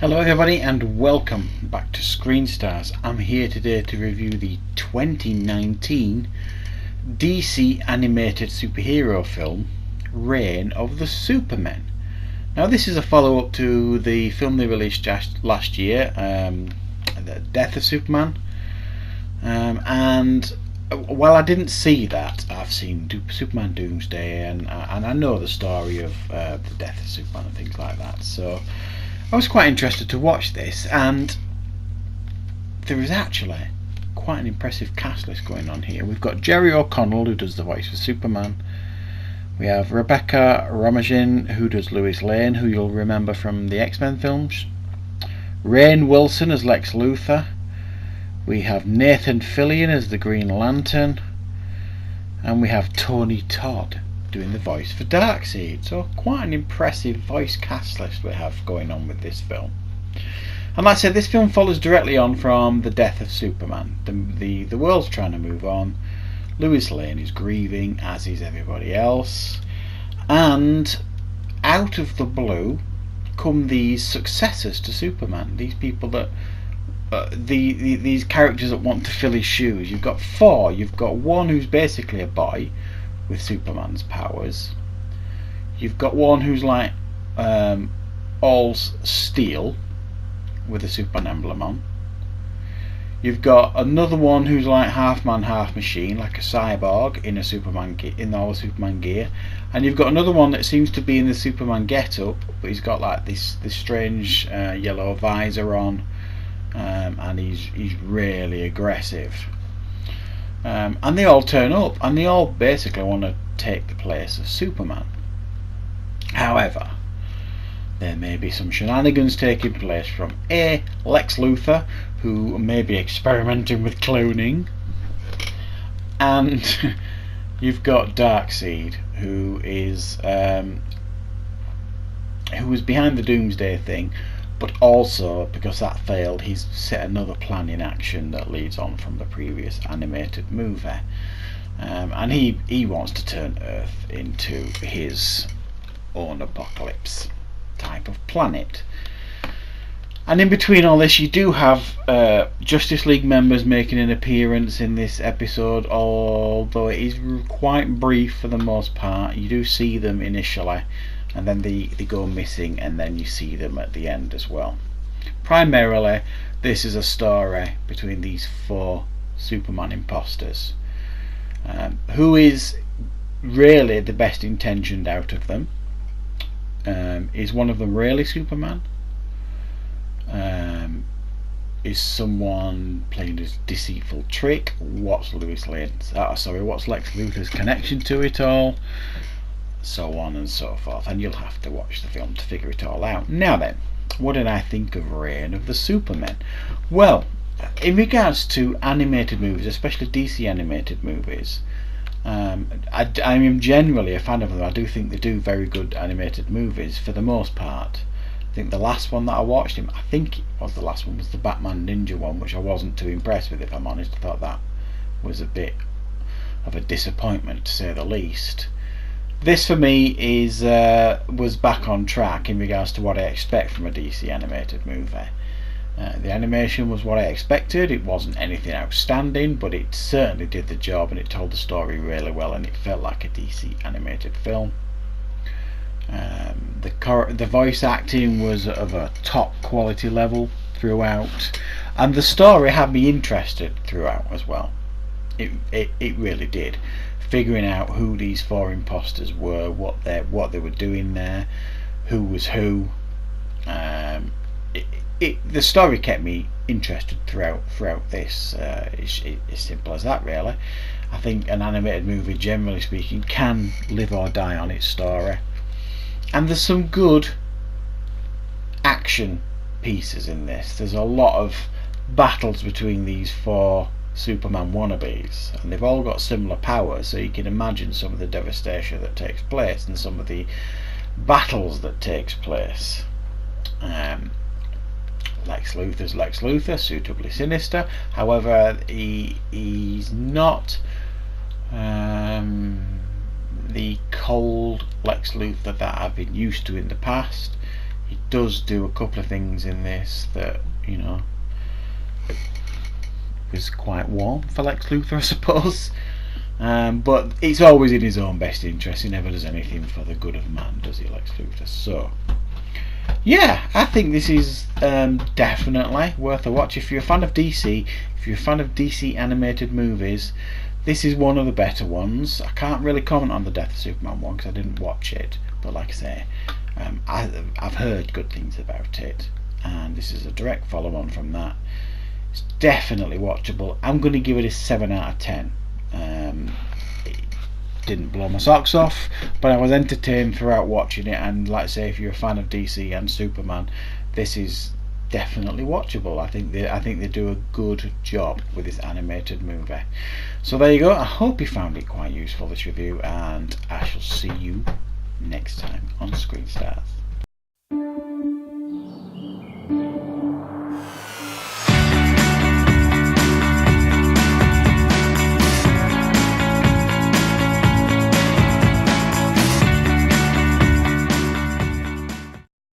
Hello everybody and welcome back to Screen Stars. I'm here today to review the 2019 DC animated superhero film Reign of the Supermen. Now this is a follow-up to the film they released just last year, The Death of Superman, and while I didn't see that, I've seen Superman Doomsday and I know the story of the Death of Superman and things like that, so I was quite interested to watch this, and there is actually quite an impressive cast list going on here. We've got Jerry O'Connell, who does the voice for Superman. We have Rebecca Romijn, who does Lois Lane, who you'll remember from the X-Men films. Rainn Wilson as Lex Luthor. We have Nathan Fillion as the Green Lantern. And we have Tony Todd doing the voice for Darkseid. So quite an impressive voice cast list we have going on with this film. And like I said, this film follows directly on from The Death of Superman. The world's trying to move on. Lois Lane is grieving, as is everybody else. And out of the blue come these successors to Superman. These people that these characters that want to fill his shoes. You've got four. You've got one who's basically a boy with Superman's powers. You've got one who's like all steel with a Superman emblem on. You've got another one who's like half man, half machine, like a cyborg in a Superman in all the Superman gear. And you've got another one that seems to be in the Superman get-up, but he's got like this strange yellow visor on, and he's really aggressive. And they all turn up, and they all basically want to take the place of Superman. However, there may be some shenanigans taking place from Lex Luthor, who may be experimenting with cloning, and you've got Darkseid, who was behind the Doomsday thing, but also, because that failed, he's set another plan in action that leads on from the previous animated movie. And he wants to turn Earth into his own apocalypse type of planet. And in between all this, you do have Justice League members making an appearance in this episode, although it is quite brief for the most part. You do see them initially, and then they go missing, and then you see them at the end as well. Primarily, this is a story between these four Superman imposters. Who is really the best intentioned out of them? Is one of them really Superman? Is someone playing a deceitful trick? What's Lex Luthor's connection to it all? So on and so forth, and you'll have to watch the film to figure it all out. Now then, what did I think of Reign of the Supermen? Well, in regards to animated movies, especially DC animated movies, I am generally a fan of them. I do think they do very good animated movies for the most part. I think the last one that I watched was the Batman Ninja one, which I wasn't too impressed with, if I'm honest. I thought that was a bit of a disappointment, to say the least. This for me was back on track in regards to what I expect from a DC animated movie. The animation was what I expected. It wasn't anything outstanding, but it certainly did the job, and it told the story really well, and it felt like a DC animated film. The voice acting was of a top quality level throughout, and the story had me interested throughout as well. It really did. Figuring out who these four imposters were, what they were doing there, who was who. The story kept me interested throughout this. It's simple as that, really. I think an animated movie, generally speaking, can live or die on its story. And there's some good action pieces in this. There's a lot of battles between these four Superman wannabes, and they've all got similar powers, so you can imagine some of the devastation that takes place and some of the battles that takes place. Lex Luthor's Lex Luthor, suitably sinister. However, he's not the cold Lex Luthor that I've been used to in the past. He does do a couple of things in this that, you know, was quite warm for Lex Luthor, I suppose. But it's always in his own best interest. He never does anything for the good of man, does he, Lex Luthor? So, yeah, I think this is definitely worth a watch. If you're a fan of DC, if you're a fan of DC animated movies, this is one of the better ones. I can't really comment on the Death of Superman one because I didn't watch it. But like I say, I've heard good things about it. And this is a direct follow-on from that. It's definitely watchable. I'm going to give it a 7 out of 10. It didn't blow my socks off, but I was entertained throughout watching it. And like I say, if you're a fan of DC and Superman, this is definitely watchable. I think they do a good job with this animated movie. So there you go. I hope you found it quite useful, this review, and I shall see you next time on Screen Stars.